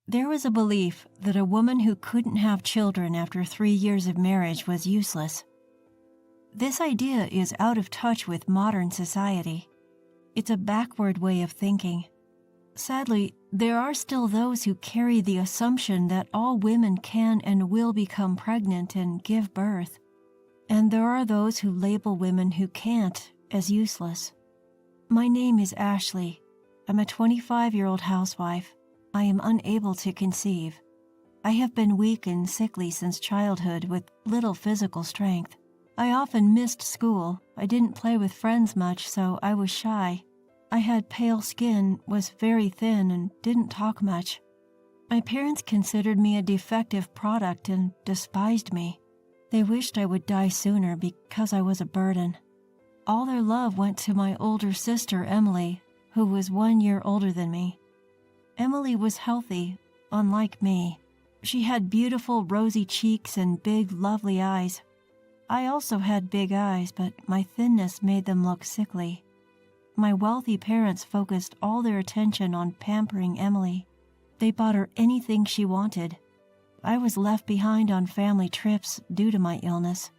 There was a belief that a woman who couldn't have children after 3 years of marriage was useless. This idea is out of touch with modern society. It's a backward way of thinking. Sadly, there are still those who carry the assumption that all women can and will become pregnant and give birth. And there are those who label women who can't as useless. My name is Ashley. I'm a 25-year-old housewife. I am unable to conceive. I have been weak and sickly since childhood with little physical strength. I often missed school. I didn't play with friends much, so I was shy. I had pale skin, was very thin, and didn't talk much. My parents considered me a defective product and despised me. They wished I would die sooner because I was a burden. All their love went to my older sister, Emily, who was 1 year older than me. Emily was healthy, unlike me. She had beautiful rosy cheeks and big, lovely eyes. I also had big eyes, but my thinness made them look sickly. My wealthy parents focused all their attention on pampering Emily. They bought her anything she wanted. I was left behind on family trips due to my illness.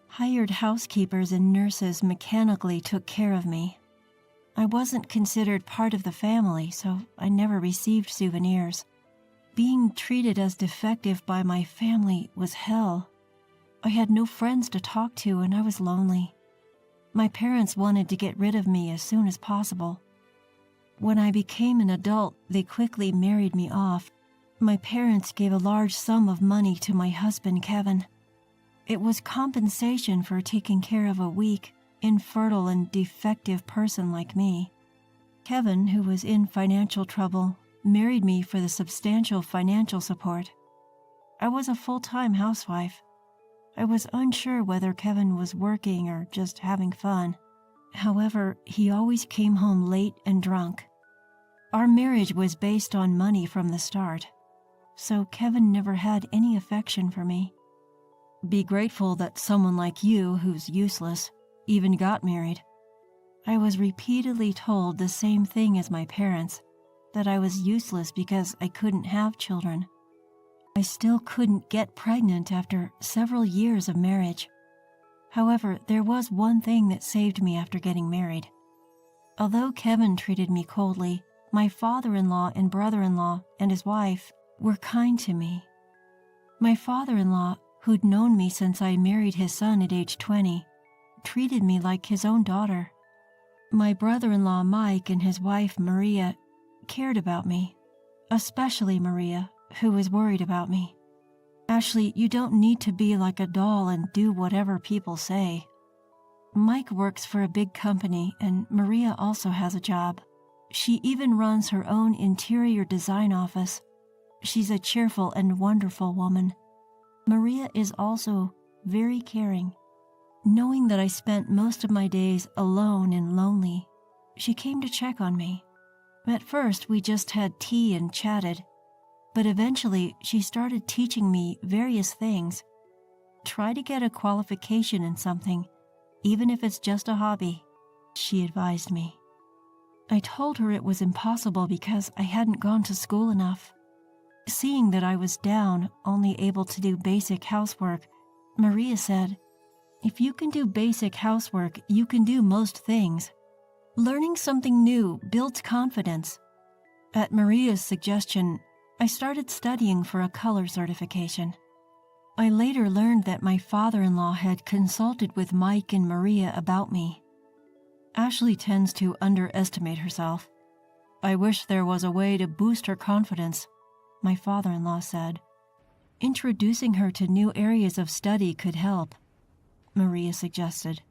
Hired housekeepers and nurses mechanically took care of me. I wasn't considered part of the family, so I never received souvenirs. Being treated as defective by my family was hell. I had no friends to talk to and I was lonely. My parents wanted to get rid of me as soon as possible. When I became an adult, they quickly married me off. My parents gave a large sum of money to my husband, Kevin. It was compensation for taking care of a weak, infertile, and defective person like me. Kevin, who was in financial trouble, married me for the substantial financial support. I was a full-time housewife. I was unsure whether Kevin was working or just having fun. However, he always came home late and drunk. Our marriage was based on money from the start, so Kevin never had any affection for me. Be grateful that someone like you, who's useless, even got married. I was repeatedly told the same thing as my parents, that I was useless because I couldn't have children. I still couldn't get pregnant after several years of marriage. However, there was one thing that saved me after getting married. Although Kevin treated me coldly, my father-in-law and brother-in-law and his wife were kind to me. My father-in-law, who'd known me since I married his son at age 20, treated me like his own daughter. My brother-in-law Mike and his wife Maria cared about me, especially Maria, who was worried about me. Ashley, you don't need to be like a doll and do whatever people say. Mike works for a big company and Maria also has a job. She even runs her own interior design office. She's a cheerful and wonderful woman. Maria is also very caring. Knowing that I spent most of my days alone and lonely, she came to check on me. At first, we just had tea and chatted. But eventually, she started teaching me various things. Try to get a qualification in something, even if it's just a hobby, she advised me. I told her it was impossible because I hadn't gone to school enough. Seeing that I was down, only able to do basic housework, Maria said, "If you can do basic housework, you can do most things. Learning something new builds confidence." At Maria's suggestion, I started studying for a color certification. I later learned that my father-in-law had consulted with Mike and Maria about me. Ashley tends to underestimate herself. "I wish there was a way to boost her confidence," my father-in-law said. "Introducing her to new areas of study could help," Maria suggested.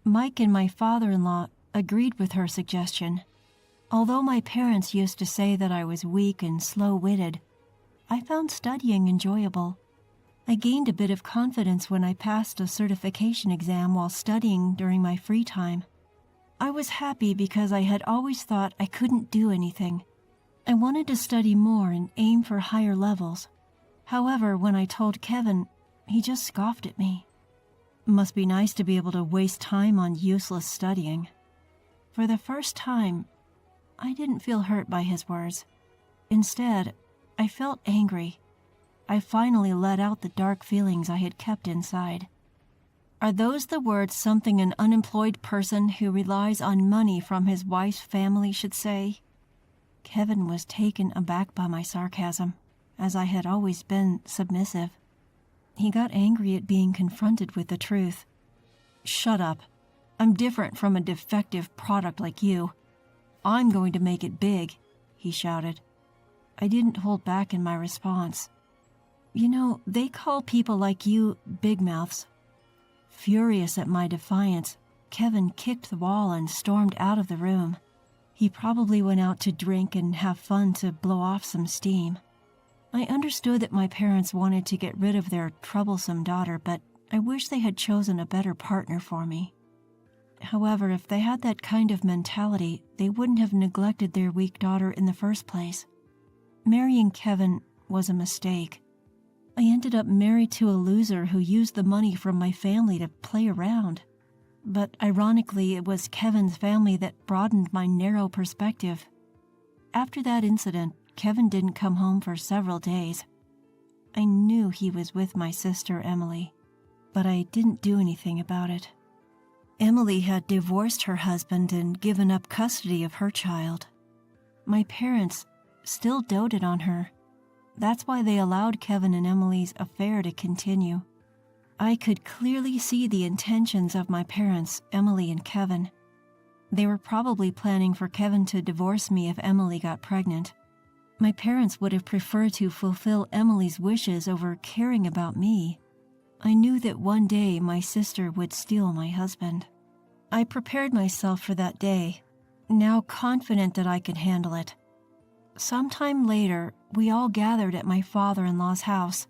Mike and my father-in-law agreed with her suggestion. Although my parents used to say that I was weak and slow-witted, I found studying enjoyable. I gained a bit of confidence when I passed a certification exam while studying during my free time. I was happy because I had always thought I couldn't do anything. I wanted to study more and aim for higher levels. However, when I told Kevin, he just scoffed at me. Must be nice to be able to waste time on useless studying. For the first time, I didn't feel hurt by his words. Instead, I felt angry. I finally let out the dark feelings I had kept inside. Are those the words something an unemployed person who relies on money from his wife's family should say? Kevin was taken aback by my sarcasm, as I had always been submissive. He got angry at being confronted with the truth. "Shut up. I'm different from a defective product like you. I'm going to make it big," he shouted. I didn't hold back in my response. "You know, they call people like you big mouths." Furious at my defiance, Kevin kicked the wall and stormed out of the room. He probably went out to drink and have fun to blow off some steam. I understood that my parents wanted to get rid of their troublesome daughter, but I wish they had chosen a better partner for me. However, if they had that kind of mentality, they wouldn't have neglected their weak daughter in the first place. Marrying Kevin was a mistake. I ended up married to a loser who used the money from my family to play around. But ironically, it was Kevin's family that broadened my narrow perspective. After that incident, Kevin didn't come home for several days. I knew he was with my sister Emily, but I didn't do anything about it. Emily had divorced her husband and given up custody of her child. My parents still doted on her. That's why they allowed Kevin and Emily's affair to continue. I could clearly see the intentions of my parents, Emily and Kevin. They were probably planning for Kevin to divorce me if Emily got pregnant. My parents would have preferred to fulfill Emily's wishes over caring about me. I knew that one day my sister would steal my husband. I prepared myself for that day, now confident that I could handle it. Sometime later, we all gathered at my father-in-law's house.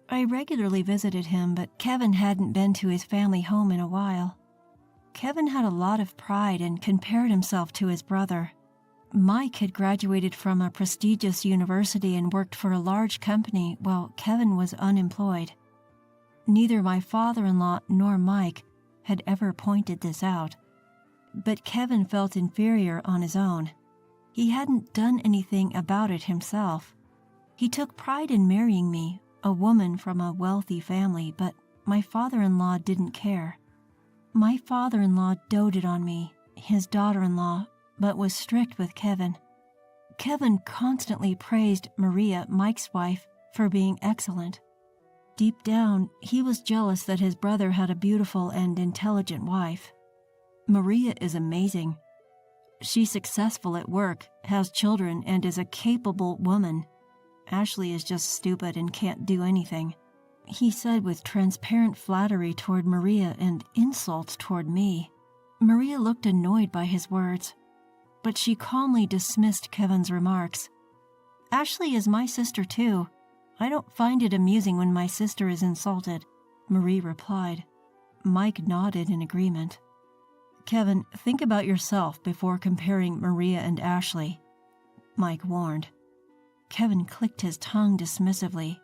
I regularly visited him, but Kevin hadn't been to his family home in a while. Kevin had a lot of pride and compared himself to his brother. Mike had graduated from a prestigious university and worked for a large company while Kevin was unemployed. Neither my father-in-law nor Mike had ever pointed this out, but Kevin felt inferior on his own. He hadn't done anything about it himself. He took pride in marrying me, a woman from a wealthy family, but my father-in-law didn't care. My father-in-law doted on me, his daughter-in-law, but was strict with Kevin. Kevin constantly praised Maria, Mike's wife, for being excellent. Deep down, he was jealous that his brother had a beautiful and intelligent wife. "Maria is amazing. She's successful at work, has children, and is a capable woman. Ashley is just stupid and can't do anything," he said with transparent flattery toward Maria and insults toward me. Maria looked annoyed by his words, but she calmly dismissed Kevin's remarks. "Ashley is my sister too. I don't find it amusing when my sister is insulted," Marie replied. Mike nodded in agreement. "Kevin, think about yourself before comparing Maria and Ashley," Mike warned. Kevin clicked his tongue dismissively.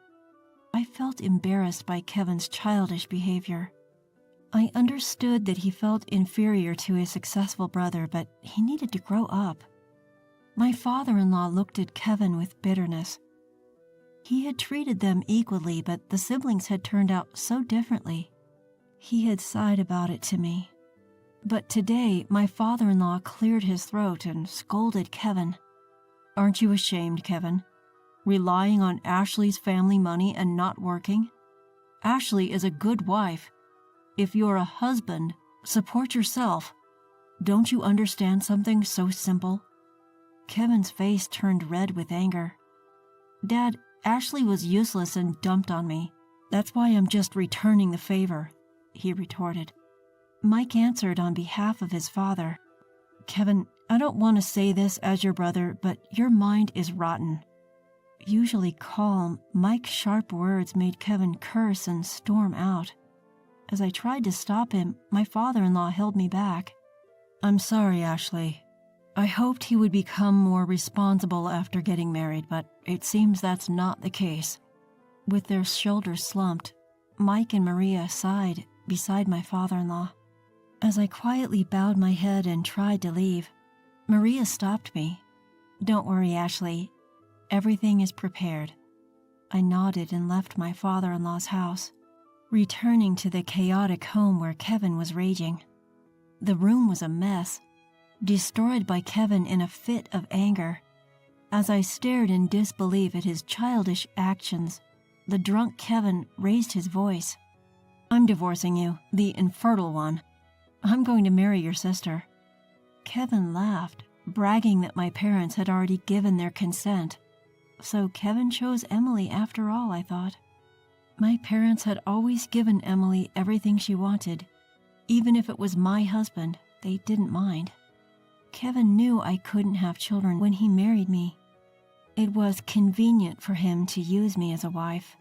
I felt embarrassed by Kevin's childish behavior. I understood that he felt inferior to his successful brother, but he needed to grow up. My father-in-law looked at Kevin with bitterness. He had treated them equally, but the siblings had turned out so differently. He had sighed about it to me. But today, my father-in-law cleared his throat and scolded Kevin. "Aren't you ashamed, Kevin? Relying on Ashley's family money and not working? Ashley is a good wife. If you're a husband, support yourself. Don't you understand something so simple?" Kevin's face turned red with anger. "Dad, Ashley was useless and dumped on me. That's why I'm just returning the favor," he retorted. Mike answered on behalf of his father. "Kevin, I don't want to say this as your brother, but your mind is rotten." Usually calm, Mike's sharp words made Kevin curse and storm out. As I tried to stop him, my father-in-law held me back. "I'm sorry, Ashley. I hoped he would become more responsible after getting married, but it seems that's not the case." With their shoulders slumped, Mike and Maria sighed beside my father-in-law. As I quietly bowed my head and tried to leave, Maria stopped me. "Don't worry, Ashley. Everything is prepared." I nodded and left my father-in-law's house, returning to the chaotic home where Kevin was raging. The room was a mess, destroyed by Kevin in a fit of anger. As I stared in disbelief at his childish actions, the drunk Kevin raised his voice. "I'm divorcing you, the infertile one. I'm going to marry your sister." Kevin laughed, bragging that my parents had already given their consent. So Kevin chose Emily after all, I thought. My parents had always given Emily everything she wanted. Even if it was my husband, they didn't mind. Kevin knew I couldn't have children when he married me. It was convenient for him to use me as a wife.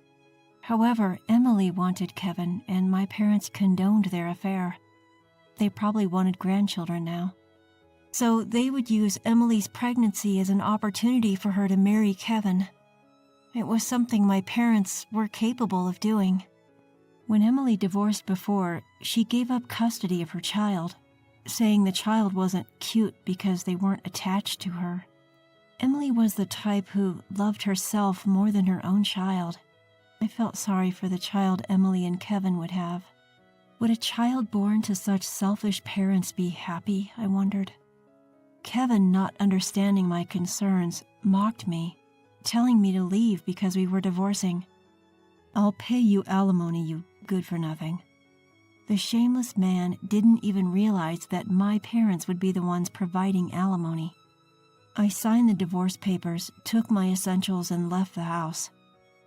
However, Emily wanted Kevin, and my parents condoned their affair. They probably wanted grandchildren now. So they would use Emily's pregnancy as an opportunity for her to marry Kevin. It was something my parents were capable of doing. When Emily divorced before, she gave up custody of her child, saying the child wasn't cute because they weren't attached to her. Emily was the type who loved herself more than her own child. I felt sorry for the child Emily and Kevin would have. Would a child born to such selfish parents be happy, I wondered. Kevin, not understanding my concerns, mocked me, telling me to leave because we were divorcing. "I'll pay you alimony, you good-for-nothing." The shameless man didn't even realize that my parents would be the ones providing alimony. I signed the divorce papers, took my essentials, and left the house.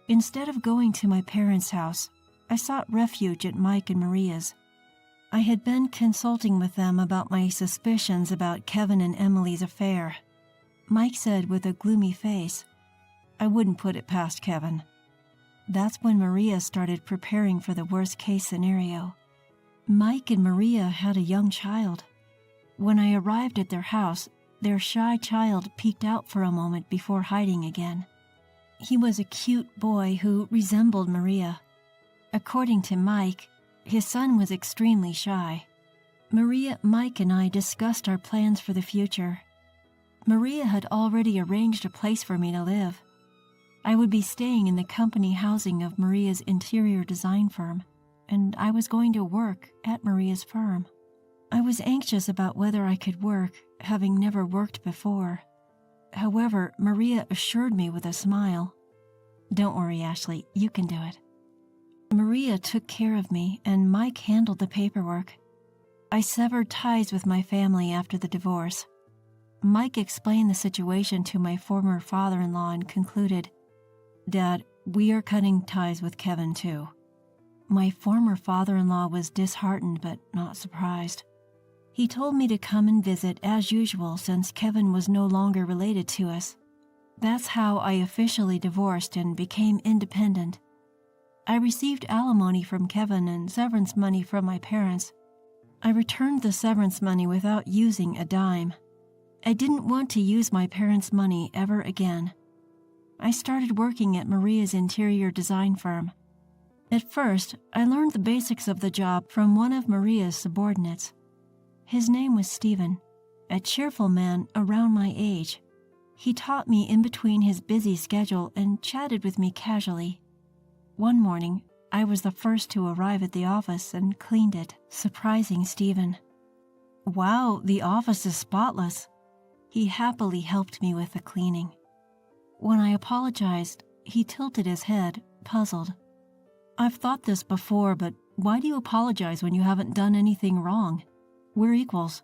Instead of going to my parents' house, I sought refuge at Mike and Maria's. I had been consulting with them about my suspicions about Kevin and Emily's affair. Mike said with a gloomy face, "I wouldn't put it past Kevin." That's when Maria started preparing for the worst-case scenario. Mike and Maria had a young child. When I arrived at their house, their shy child peeked out for a moment before hiding again. He was a cute boy who resembled Maria. According to Mike, his son was extremely shy. Maria, Mike, and I discussed our plans for the future. Maria had already arranged a place for me to live. I would be staying in the company housing of Maria's interior design firm, and I was going to work at Maria's firm. I was anxious about whether I could work, having never worked before. However, Maria assured me with a smile, "Don't worry, Ashley, you can do it." Maria took care of me, and Mike handled the paperwork. I severed ties with my family after the divorce. Mike explained the situation to my former father-in-law and concluded, "Dad, we are cutting ties with Kevin too." My former father-in-law was disheartened but not surprised. He told me to come and visit as usual since Kevin was no longer related to us. That's how I officially divorced and became independent. I received alimony from Kevin and severance money from my parents. I returned the severance money without using a dime. I didn't want to use my parents' money ever again. I started working at Maria's interior design firm. At first, I learned the basics of the job from one of Maria's subordinates. His name was Stephen, a cheerful man around my age. He taught me in between his busy schedule and chatted with me casually. One morning, I was the first to arrive at the office and cleaned it, surprising Stephen. "Wow, the office is spotless." He happily helped me with the cleaning. When I apologized, he tilted his head, puzzled. "I've thought this before, but why do you apologize when you haven't done anything wrong? We're equals.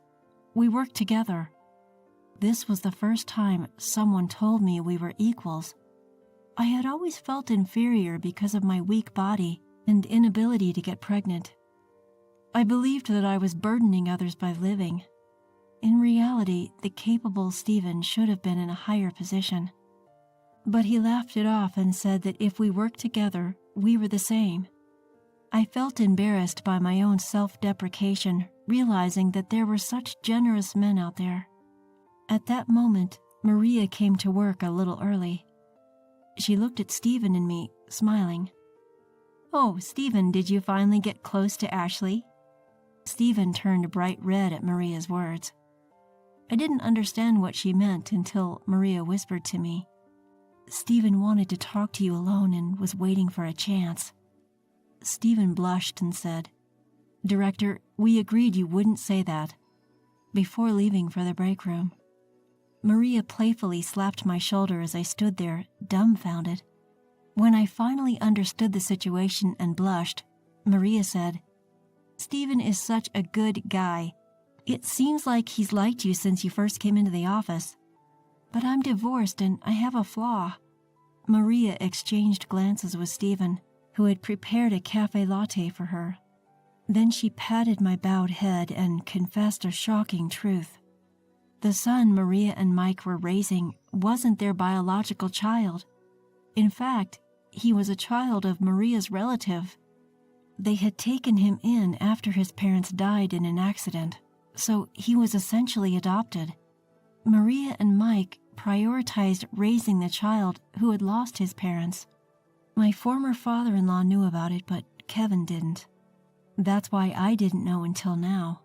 We work together." This was the first time someone told me we were equals. I had always felt inferior because of my weak body and inability to get pregnant. I believed that I was burdening others by living. In reality, the capable Stephen should have been in a higher position. But he laughed it off and said that if we worked together, we were the same. I felt embarrassed by my own self-deprecation, realizing that there were such generous men out there. At that moment, Maria came to work a little early. She looked at Stephen and me, smiling. "Oh, Stephen, did you finally get close to Ashley?" Stephen turned bright red at Maria's words. I didn't understand what she meant until Maria whispered to me, Stephen wanted to talk to you alone and was waiting for a chance." Stephen blushed and said, "Director, we agreed you wouldn't say that," before leaving for the break room. Maria playfully slapped my shoulder as I stood there, dumbfounded. When I finally understood the situation and blushed, Maria said, "Stephen is such a good guy. It seems like he's liked you since you first came into the office. But I'm divorced and I have a flaw." Maria exchanged glances with Stephen, who had prepared a cafe latte for her. Then she patted my bowed head and confessed a shocking truth. The son Maria and Mike were raising wasn't their biological child. In fact, he was a child of Maria's relative. They had taken him in after his parents died in an accident, so he was essentially adopted. Maria and Mike prioritized raising the child who had lost his parents. My former father-in-law knew about it, but Kevin didn't. That's why I didn't know until now.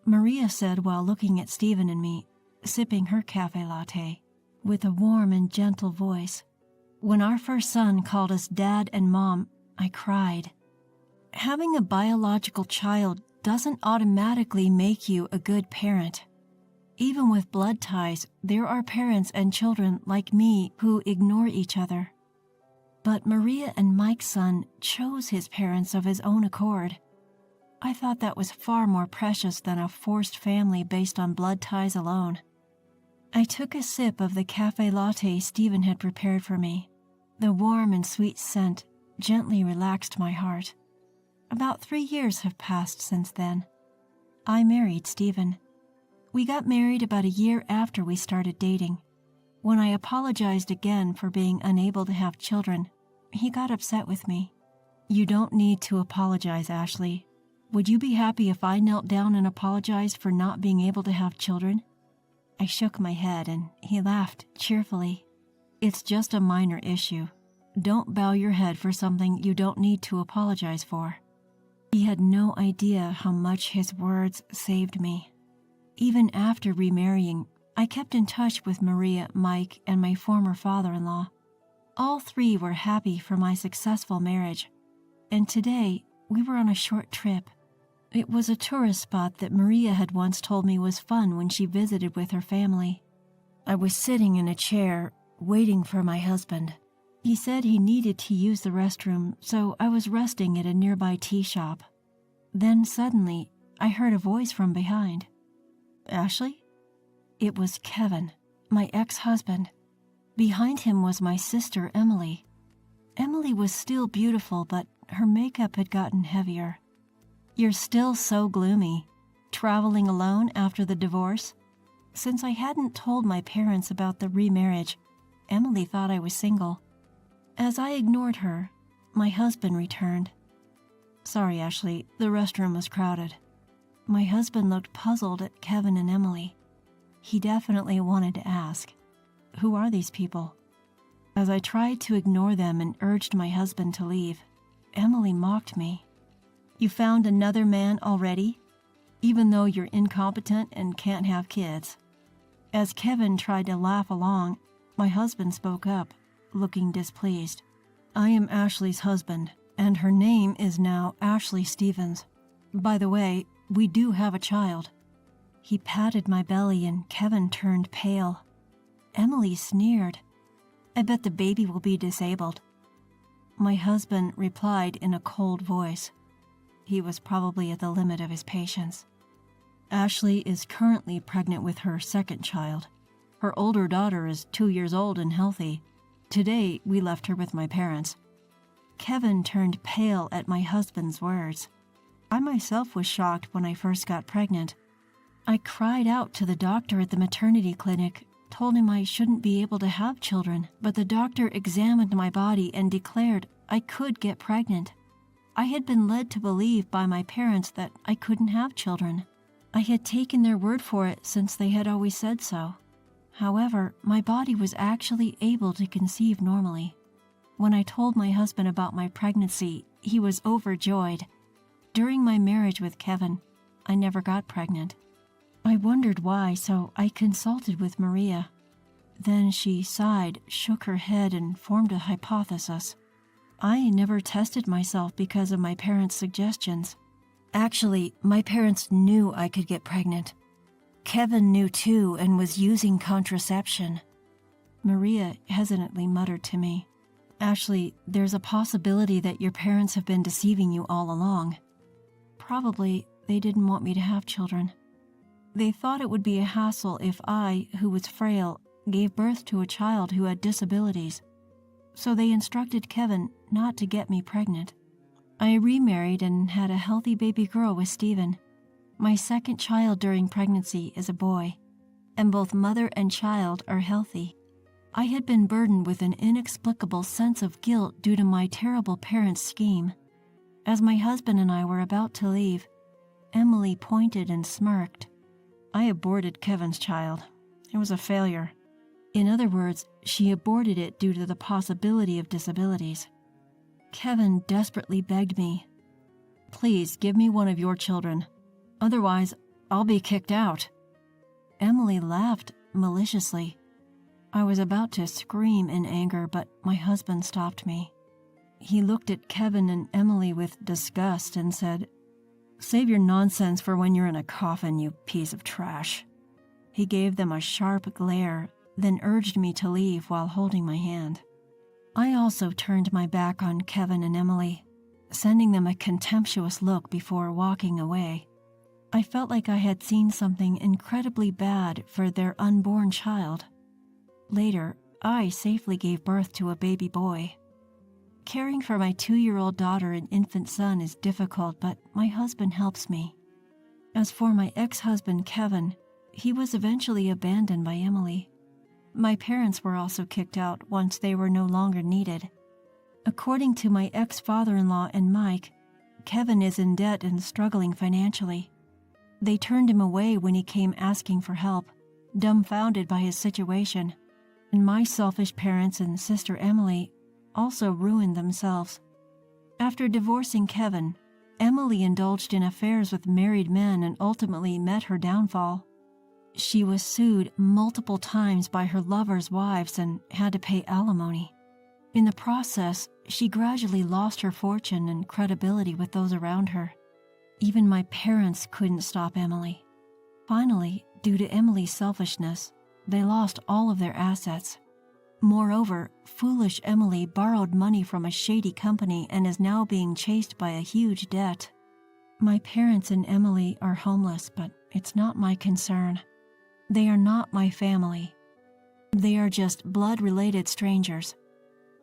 Maria said while looking at Stephen and me, sipping her cafe latte, with a warm and gentle voice, "When our first son called us Dad and Mom, I cried. Having a biological child doesn't automatically make you a good parent. Even with blood ties, there are parents and children like me who ignore each other. But Maria and Mike's son chose his parents of his own accord. I thought that was far more precious than a forced family based on blood ties alone." I took a sip of the cafe latte Stephen had prepared for me. The warm and sweet scent gently relaxed my heart. About 3 years have passed since then. I married Stephen. We got married about a year after we started dating. When I apologized again for being unable to have children, he got upset with me. "You don't need to apologize, Ashley. Would you be happy if I knelt down and apologized for not being able to have children?" I shook my head and he laughed cheerfully. "It's just a minor issue. Don't bow your head for something you don't need to apologize for." He had no idea how much his words saved me. Even after remarrying, I kept in touch with Maria, Mike, and my former father-in-law. All 3 were happy for my successful marriage, and today we were on a short trip. It was a tourist spot that Maria had once told me was fun when she visited with her family. I was sitting in a chair, waiting for my husband. He said he needed to use the restroom, so I was resting at a nearby tea shop. Then suddenly, I heard a voice from behind. "Ashley?" It was Kevin, my ex-husband. Behind him was my sister, Emily. Emily was still beautiful, but her makeup had gotten heavier. "You're still so gloomy. Traveling alone after the divorce?" Since I hadn't told my parents about the remarriage, Emily thought I was single. As I ignored her, my husband returned. "Sorry, Ashley, the restroom was crowded." My husband looked puzzled at Kevin and Emily. He definitely wanted to ask, "Who are these people?" As I tried to ignore them and urged my husband to leave, Emily mocked me. "You found another man already? Even though you're incompetent and can't have kids." As Kevin tried to laugh along, my husband spoke up, looking displeased. "I am Ashley's husband, and her name is now Ashley Stevens. By the way, we do have a child." He patted my belly and Kevin turned pale. Emily sneered. "I bet the baby will be disabled." My husband replied in a cold voice. He was probably at the limit of his patience. "Ashley is currently pregnant with her second child. Her older daughter is 2 years old and healthy. Today, we left her with my parents." Kevin turned pale at my husband's words. I myself was shocked when I first got pregnant. I cried out to the doctor at the maternity clinic, told him I shouldn't be able to have children, but the doctor examined my body and declared I could get pregnant. I had been led to believe by my parents that I couldn't have children. I had taken their word for it since they had always said so. However, my body was actually able to conceive normally. When I told my husband about my pregnancy, he was overjoyed. During my marriage with Kevin, I never got pregnant. I wondered why, so I consulted with Maria. Then she sighed, shook her head, and formed a hypothesis. I never tested myself because of my parents' suggestions. Actually, my parents knew I could get pregnant. Kevin knew too and was using contraception. Maria hesitantly muttered to me, "Ashley, there's a possibility that your parents have been deceiving you all along. Probably they didn't want me to have children. They thought it would be a hassle if I, who was frail, gave birth to a child who had disabilities. So they instructed Kevin not to get me pregnant. I remarried and had a healthy baby girl with Stephen. My second child during pregnancy is a boy, and both mother and child are healthy. I had been burdened with an inexplicable sense of guilt due to my terrible parents' scheme. As my husband and I were about to leave, Emily pointed and smirked. I aborted Kevin's child. It was a failure. In other words, she aborted it due to the possibility of disabilities. Kevin desperately begged me, "Please give me one of your children. Otherwise, I'll be kicked out." Emily laughed maliciously. I was about to scream in anger, but my husband stopped me. He looked at Kevin and Emily with disgust and said, "Save your nonsense for when you're in a coffin, you piece of trash." He gave them a sharp glare, then urged me to leave while holding my hand. I also turned my back on Kevin and Emily, sending them a contemptuous look before walking away. I felt like I had seen something incredibly bad for their unborn child. Later, I safely gave birth to a baby boy. Caring for my 2-year-old daughter and infant son is difficult, but my husband helps me. As for my ex-husband, Kevin, he was eventually abandoned by Emily. My parents were also kicked out once they were no longer needed. According to my ex-father-in-law and Mike, Kevin is in debt and struggling financially. They turned him away when he came asking for help, dumbfounded by his situation. And my selfish parents and sister Emily also ruined themselves. After divorcing Kevin, Emily indulged in affairs with married men and ultimately met her downfall. She was sued multiple times by her lovers' wives and had to pay alimony. In the process, she gradually lost her fortune and credibility with those around her. Even my parents couldn't stop Emily. Finally, due to Emily's selfishness, they lost all of their assets. Moreover, foolish Emily borrowed money from a shady company and is now being chased by a huge debt. My parents and Emily are homeless, but it's not my concern. They are not my family. They are just blood-related strangers.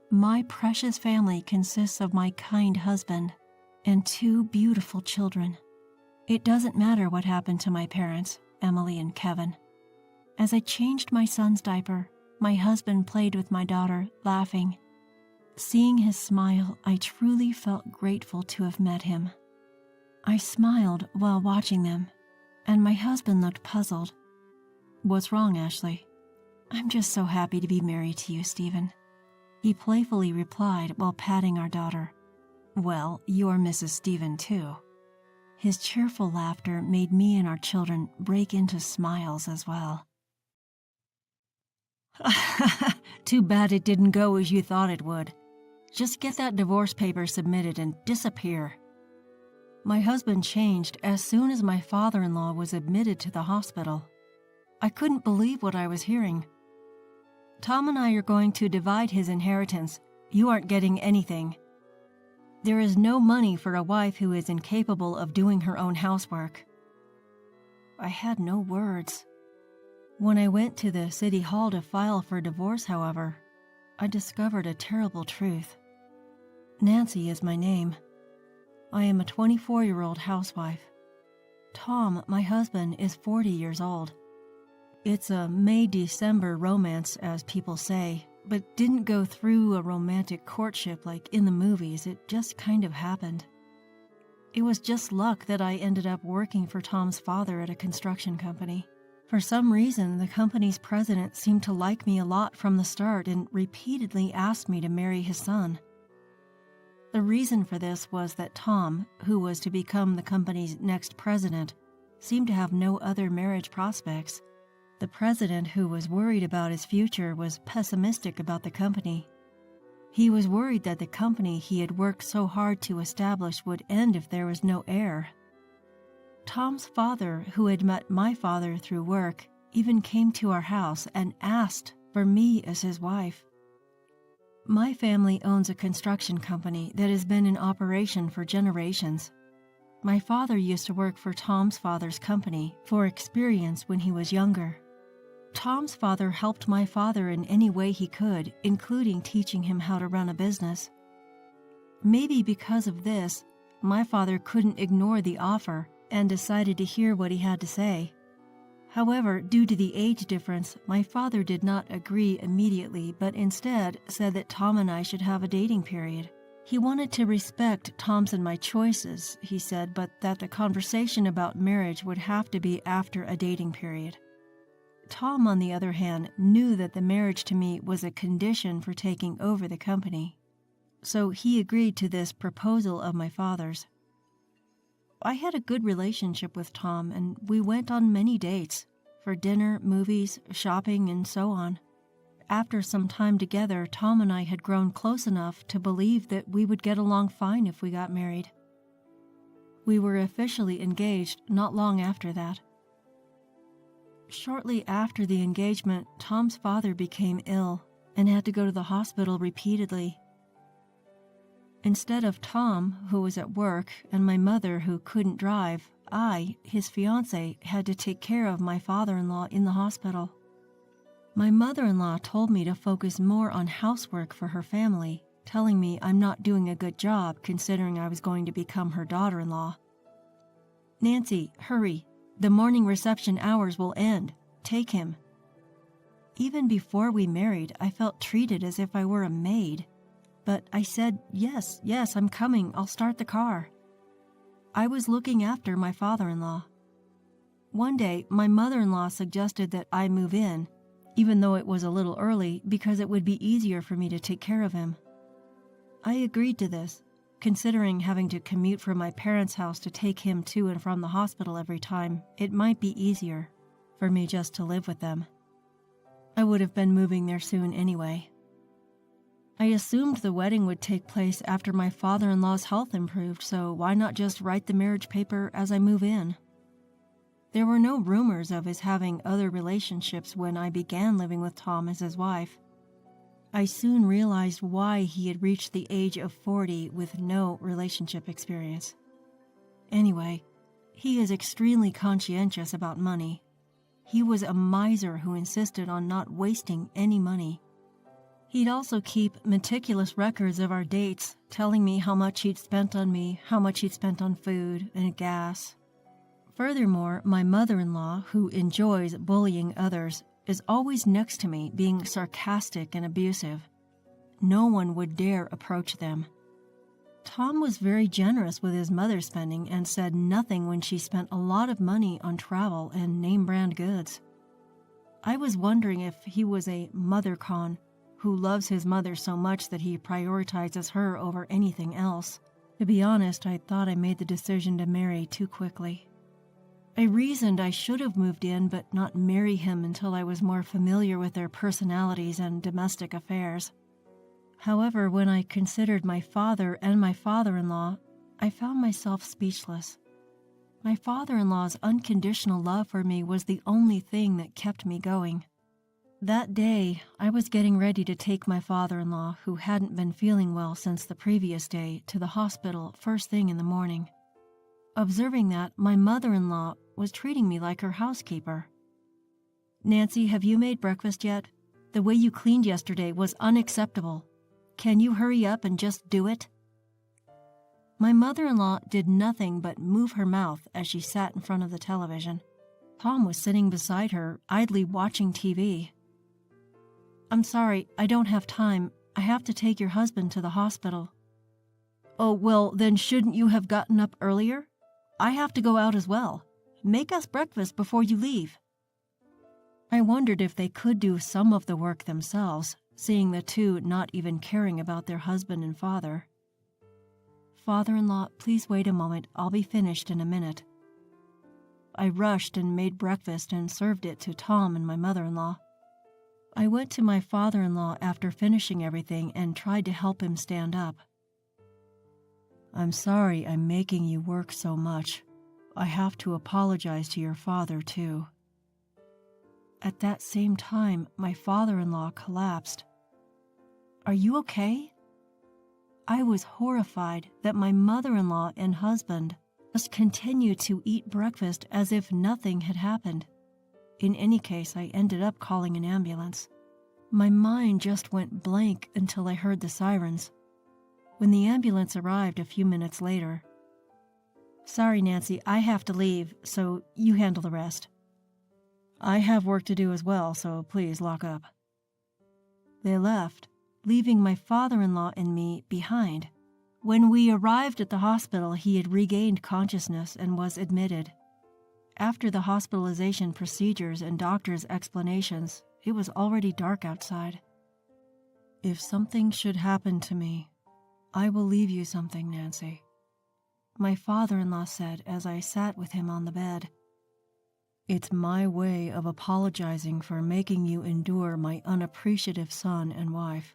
My precious family consists of my kind husband and 2 beautiful children. It doesn't matter what happened to my parents, Emily and Kevin. As I changed my son's diaper, my husband played with my daughter, laughing. Seeing his smile, I truly felt grateful to have met him. I smiled while watching them, and my husband looked puzzled. "What's wrong, Ashley?" "I'm just so happy to be married to you, Stephen," he playfully replied while patting our daughter. "Well, you're Mrs. Stephen, too." His cheerful laughter made me and our children break into smiles as well. "Too bad it didn't go as you thought it would. Just get that divorce paper submitted and disappear." My husband changed as soon as my father-in-law was admitted to the hospital. I couldn't believe what I was hearing. "Tom and I are going to divide his inheritance. You aren't getting anything. There is no money for a wife who is incapable of doing her own housework." I had no words. When I went to the city hall to file for divorce, however, I discovered a terrible truth. Nancy is my name. I am a 24-year-old housewife. Tom, my husband, is 40 years old. It's a May-December romance, as people say, but didn't go through a romantic courtship like in the movies. It just kind of happened. It was just luck that I ended up working for Tom's father at a construction company. For some reason, the company's president seemed to like me a lot from the start and repeatedly asked me to marry his son. The reason for this was that Tom, who was to become the company's next president, seemed to have no other marriage prospects. The president, who was worried about his future, was pessimistic about the company. He was worried that the company he had worked so hard to establish would end if there was no heir. Tom's father, who had met my father through work, even came to our house and asked for me as his wife. My family owns a construction company that has been in operation for generations. My father used to work for Tom's father's company for experience when he was younger. Tom's father helped my father in any way he could, including teaching him how to run a business. Maybe because of this, my father couldn't ignore the offer and decided to hear what he had to say. However, due to the age difference, my father did not agree immediately, but instead said that Tom and I should have a dating period. He wanted to respect Tom's and my choices, he said, but that the conversation about marriage would have to be after a dating period. Tom, on the other hand, knew that the marriage to me was a condition for taking over the company. So he agreed to this proposal of my father's. I had a good relationship with Tom, and we went on many dates, for dinner, movies, shopping, and so on. After some time together, Tom and I had grown close enough to believe that we would get along fine if we got married. We were officially engaged not long after that. Shortly after the engagement, Tom's father became ill and had to go to the hospital repeatedly. Instead of Tom, who was at work, and my mother, who couldn't drive, I, his fiancée, had to take care of my father-in-law in the hospital. My mother-in-law told me to focus more on housework for her family, telling me I'm not doing a good job considering I was going to become her daughter-in-law. "Nancy, hurry. The morning reception hours will end. Take him." Even before we married, I felt treated as if I were a maid. But I said, yes, I'm coming. I'll start the car. I was looking after my father-in-law. One day, my mother-in-law suggested that I move in, even though it was a little early, because it would be easier for me to take care of him. I agreed to this, considering having to commute from my parents' house to take him to and from the hospital every time. It might be easier for me just to live with them. I would have been moving there soon anyway. I assumed the wedding would take place after my father-in-law's health improved, so why not just write the marriage paper as I move in? There were no rumors of his having other relationships when I began living with Tom as his wife. I soon realized why he had reached the age of 40 with no relationship experience. Anyway, he is extremely conscientious about money. He was a miser who insisted on not wasting any money. He'd also keep meticulous records of our dates, telling me how much he'd spent on me, how much he'd spent on food and gas. Furthermore, my mother-in-law, who enjoys bullying others, is always next to me, being sarcastic and abusive. No one would dare approach them. Tom was very generous with his mother's spending and said nothing when she spent a lot of money on travel and name-brand goods. I was wondering if he was a mother con who loves his mother so much that he prioritizes her over anything else. To be honest, I thought I made the decision to marry too quickly. I reasoned I should have moved in but not marry him until I was more familiar with their personalities and domestic affairs. However, when I considered my father and my father-in-law, I found myself speechless. My father-in-law's unconditional love for me was the only thing that kept me going. That day, I was getting ready to take my father-in-law, who hadn't been feeling well since the previous day, to the hospital first thing in the morning. Observing that, my mother-in-law was treating me like her housekeeper. "Nancy, have you made breakfast yet? The way you cleaned yesterday was unacceptable. Can you hurry up and just do it?" My mother-in-law did nothing but move her mouth as she sat in front of the television. Tom was sitting beside her, idly watching TV. "I'm sorry, I don't have time. I have to take your husband to the hospital." "Oh, well, then shouldn't you have gotten up earlier? I have to go out as well. Make us breakfast before you leave." I wondered if they could do some of the work themselves, seeing the two not even caring about their husband and father. "Father-in-law, please wait a moment. I'll be finished in a minute." I rushed and made breakfast and served it to Tom and my mother-in-law. I went to my father-in-law after finishing everything and tried to help him stand up. "I'm sorry I'm making you work so much. I have to apologize to your father, too." At that same time, my father-in-law collapsed. "Are you okay?" I was horrified that my mother-in-law and husband just continued to eat breakfast as if nothing had happened. In any case, I ended up calling an ambulance. My mind just went blank until I heard the sirens. When the ambulance arrived a few minutes later, "Sorry, Nancy, I have to leave, so you handle the rest." "I have work to do as well, so please lock up." They left, leaving my father-in-law and me behind. When we arrived at the hospital, he had regained consciousness and was admitted. After the hospitalization procedures and doctor's explanations, it was already dark outside. "If something should happen to me, I will leave you something, Nancy," my father-in-law said as I sat with him on the bed. "It's my way of apologizing for making you endure my unappreciative son and wife.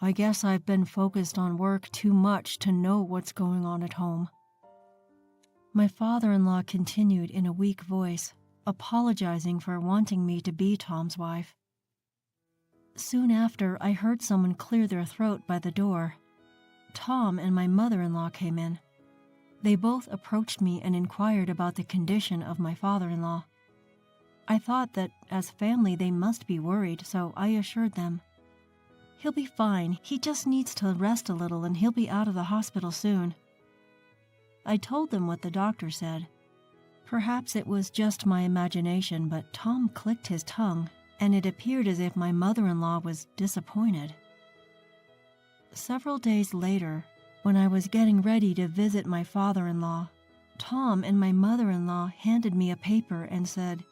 I guess I've been focused on work too much to know what's going on at home." My father-in-law continued in a weak voice, apologizing for wanting me to be Tom's wife. Soon after, I heard someone clear their throat by the door. Tom and my mother-in-law came in. They both approached me and inquired about the condition of my father-in-law. I thought that as family they must be worried, so I assured them. "He'll be fine. He just needs to rest a little and he'll be out of the hospital soon." I told them what the doctor said. Perhaps it was just my imagination, but Tom clicked his tongue, and it appeared as if my mother-in-law was disappointed. Several days later, when I was getting ready to visit my father-in-law, Tom and my mother-in-law handed me a paper and said,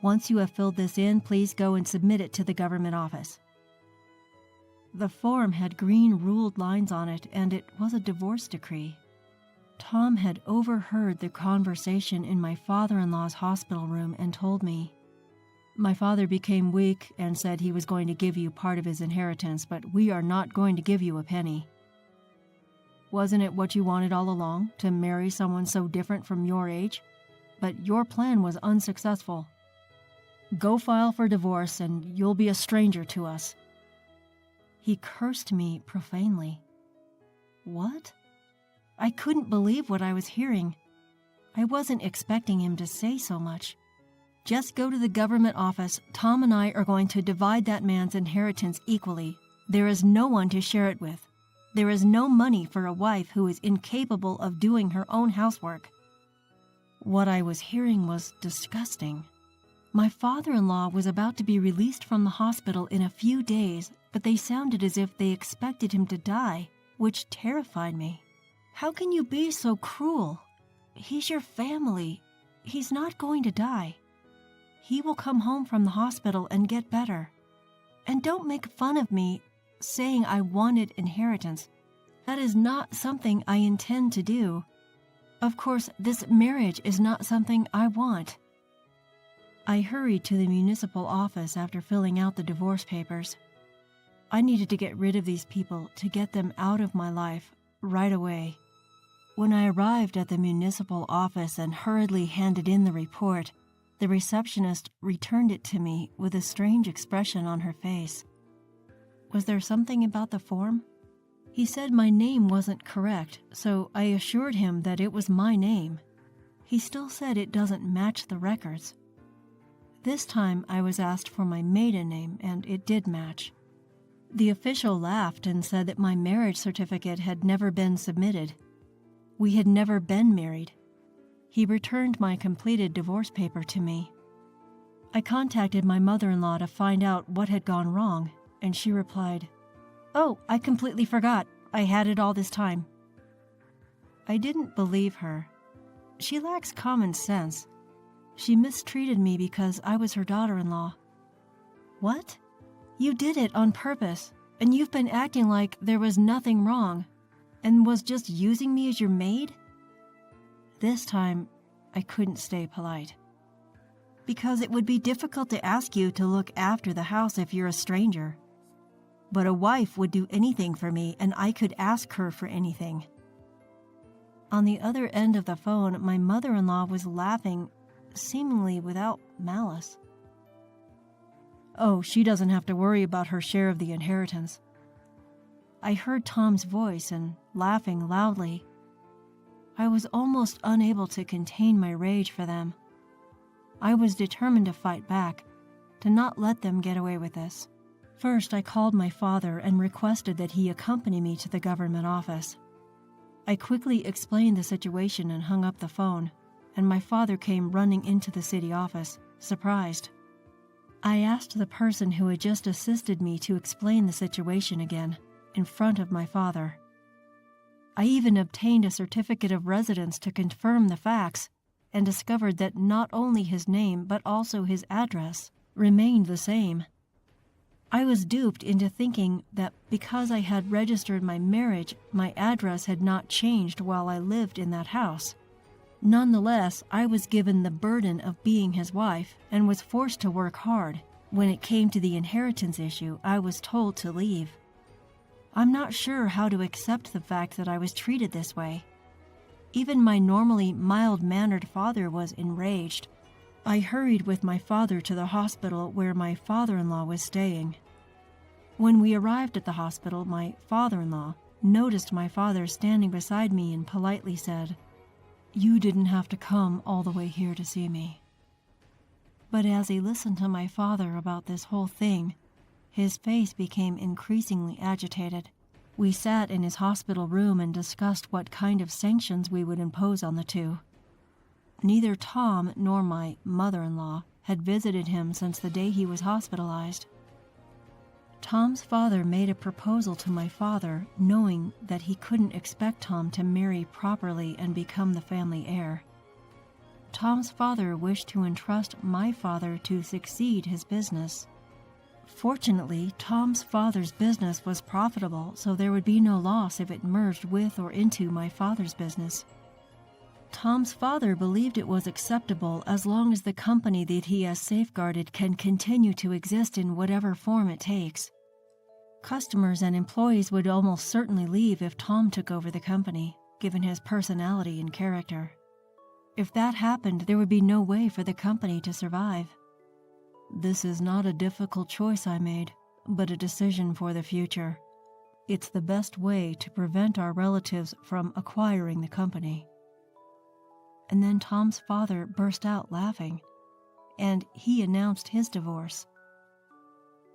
"Once you have filled this in, please go and submit it to the government office." The form had green ruled lines on it, and it was a divorce decree. Tom had overheard the conversation in my father-in-law's hospital room and told me, "My father became weak and said he was going to give you part of his inheritance, but we are not going to give you a penny. Wasn't it what you wanted all along, to marry someone so different from your age? But your plan was unsuccessful. Go file for divorce and you'll be a stranger to us." He cursed me profanely. What? I couldn't believe what I was hearing. I wasn't expecting him to say so much. "Just go to the government office. Tom and I are going to divide that man's inheritance equally. There is no one to share it with. There is no money for a wife who is incapable of doing her own housework." What I was hearing was disgusting. My father-in-law was about to be released from the hospital in a few days, but they sounded as if they expected him to die, which terrified me. "How can you be so cruel? He's your family. He's not going to die. He will come home from the hospital and get better. And don't make fun of me saying I wanted inheritance. That is not something I intend to do. Of course, this marriage is not something I want." I hurried to the municipal office after filling out the divorce papers. I needed to get rid of these people, to get them out of my life right away. When I arrived at the municipal office and hurriedly handed in the report, the receptionist returned it to me with a strange expression on her face. Was there something about the form? He said my name wasn't correct, so I assured him that it was my name. He still said it doesn't match the records. This time I was asked for my maiden name, and it did match. The official laughed and said that my marriage certificate had never been submitted. We had never been married. He returned my completed divorce paper to me. I contacted my mother-in-law to find out what had gone wrong, and she replied, "Oh, I completely forgot. I had it all this time." I didn't believe her. She lacks common sense. She mistreated me because I was her daughter-in-law. What? You did it on purpose, and you've been acting like there was nothing wrong, and was just using me as your maid? This time, I couldn't stay polite. Because it would be difficult to ask you to look after the house if you're a stranger. But a wife would do anything for me, and I could ask her for anything. On the other end of the phone, my mother-in-law was laughing, seemingly without malice. Oh, she doesn't have to worry about her share of the inheritance. I heard Tom's voice and laughing loudly. I was almost unable to contain my rage for them. I was determined to fight back, to not let them get away with this. First, I called my father and requested that he accompany me to the government office. I quickly explained the situation and hung up the phone, and my father came running into the city office, surprised. I asked the person who had just assisted me to explain the situation again, in front of my father. I even obtained a certificate of residence to confirm the facts, and discovered that not only his name but also his address remained the same. I was duped into thinking that because I had registered my marriage, my address had not changed while I lived in that house. Nonetheless, I was given the burden of being his wife and was forced to work hard. When it came to the inheritance issue, I was told to leave. I'm not sure how to accept the fact that I was treated this way. Even my normally mild-mannered father was enraged. I hurried with my father to the hospital where my father-in-law was staying. When we arrived at the hospital, my father-in-law noticed my father standing beside me and politely said, "You didn't have to come all the way here to see me." But as he listened to my father about this whole thing, his face became increasingly agitated. We sat in his hospital room and discussed what kind of sanctions we would impose on the two. Neither Tom nor my mother-in-law had visited him since the day he was hospitalized. Tom's father made a proposal to my father, knowing that he couldn't expect Tom to marry properly and become the family heir. Tom's father wished to entrust my father to succeed his business. Fortunately, Tom's father's business was profitable, so there would be no loss if it merged with or into my father's business. Tom's father believed it was acceptable as long as the company that he has safeguarded can continue to exist in whatever form it takes. Customers and employees would almost certainly leave if Tom took over the company, given his personality and character. If that happened, there would be no way for the company to survive. This is not a difficult choice I made, but a decision for the future. It's the best way to prevent our relatives from acquiring the company. And then Tom's father burst out laughing, and he announced his divorce.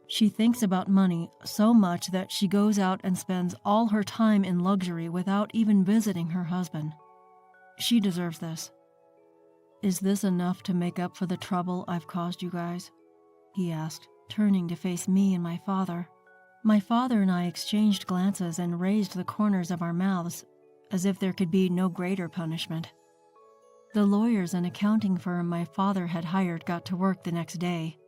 She thinks about money so much that she goes out and spends all her time in luxury without even visiting her husband. She deserves this. Is this enough to make up for the trouble I've caused you guys? He asked, turning to face me and my father. My father and I exchanged glances and raised the corners of our mouths, as if there could be no greater punishment. The lawyers and accounting firm my father had hired got to work the next day.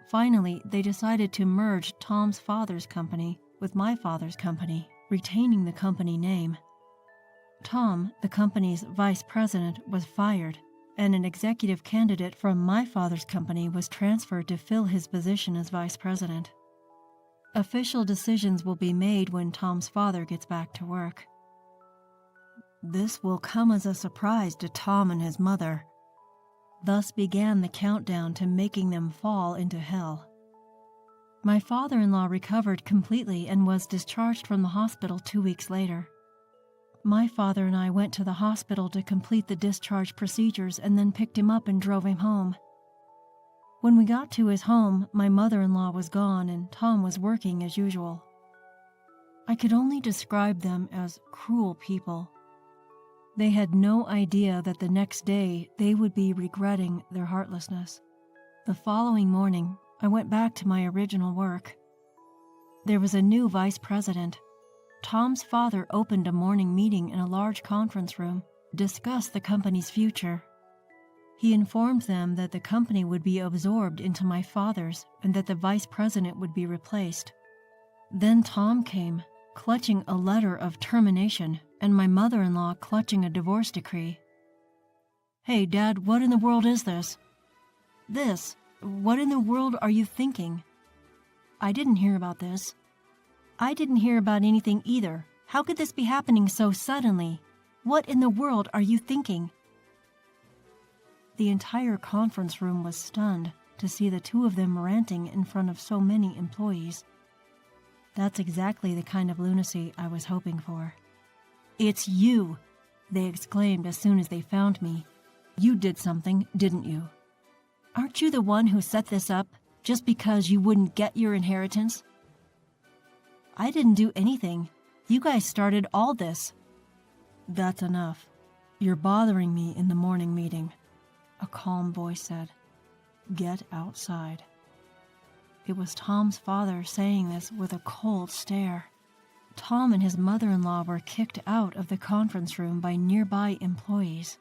Finally, they decided to merge Tom's father's company with my father's company, retaining the company name. Tom, the company's vice president, was fired, and an executive candidate from my father's company was transferred to fill his position as vice president. Official decisions will be made when Tom's father gets back to work. This will come as a surprise to Tom and his mother. Thus began the countdown to making them fall into hell. My father-in-law recovered completely and was discharged from the hospital 2 weeks later. My father and I went to the hospital to complete the discharge procedures and then picked him up and drove him home. When we got to his home, my mother-in-law was gone and Tom was working as usual. I could only describe them as cruel people. They had no idea that the next day they would be regretting their heartlessness. The following morning, I went back to my original work. There was a new vice president. Tom's father opened a morning meeting in a large conference room to discuss the company's future. He informed them that the company would be absorbed into my father's and that the vice president would be replaced. Then Tom came, clutching a letter of termination, and my mother-in-law clutching a divorce decree. "Hey, Dad, what in the world is this?" "This? What in the world are you thinking?" "I didn't hear about this." "I didn't hear about anything either. How could this be happening so suddenly? What in the world are you thinking?" The entire conference room was stunned to see the two of them ranting in front of so many employees. That's exactly the kind of lunacy I was hoping for. "It's you!" they exclaimed as soon as they found me. "You did something, didn't you? Aren't you the one who set this up just because you wouldn't get your inheritance?" "I didn't do anything. You guys started all this." "That's enough. You're bothering me in the morning meeting," a calm voice said. "Get outside." It was Tom's father saying this with a cold stare. Tom and his mother-in-law were kicked out of the conference room by nearby employees.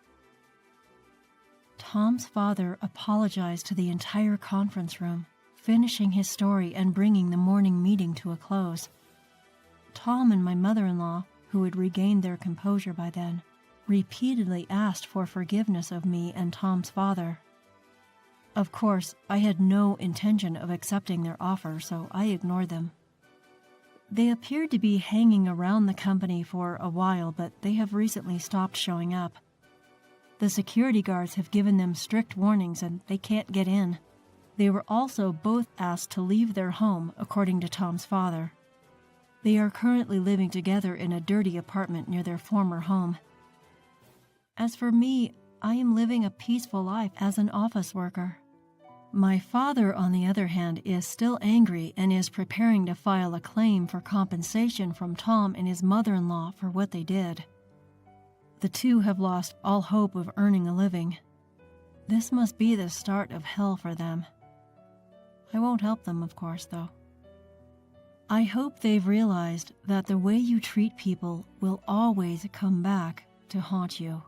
Tom's father apologized to the entire conference room, finishing his story and bringing the morning meeting to a close. Tom and my mother-in-law, who had regained their composure by then, repeatedly asked for forgiveness of me and Tom's father. Of course, I had no intention of accepting their offer, so I ignored them. They appeared to be hanging around the company for a while, but they have recently stopped showing up. The security guards have given them strict warnings and they can't get in. They were also both asked to leave their home, according to Tom's father. They are currently living together in a dirty apartment near their former home. As for me, I am living a peaceful life as an office worker. My father, on the other hand, is still angry and is preparing to file a claim for compensation from Tom and his mother-in-law for what they did. The two have lost all hope of earning a living. This must be the start of hell for them. I won't help them, of course, though. I hope they've realized that the way you treat people will always come back to haunt you.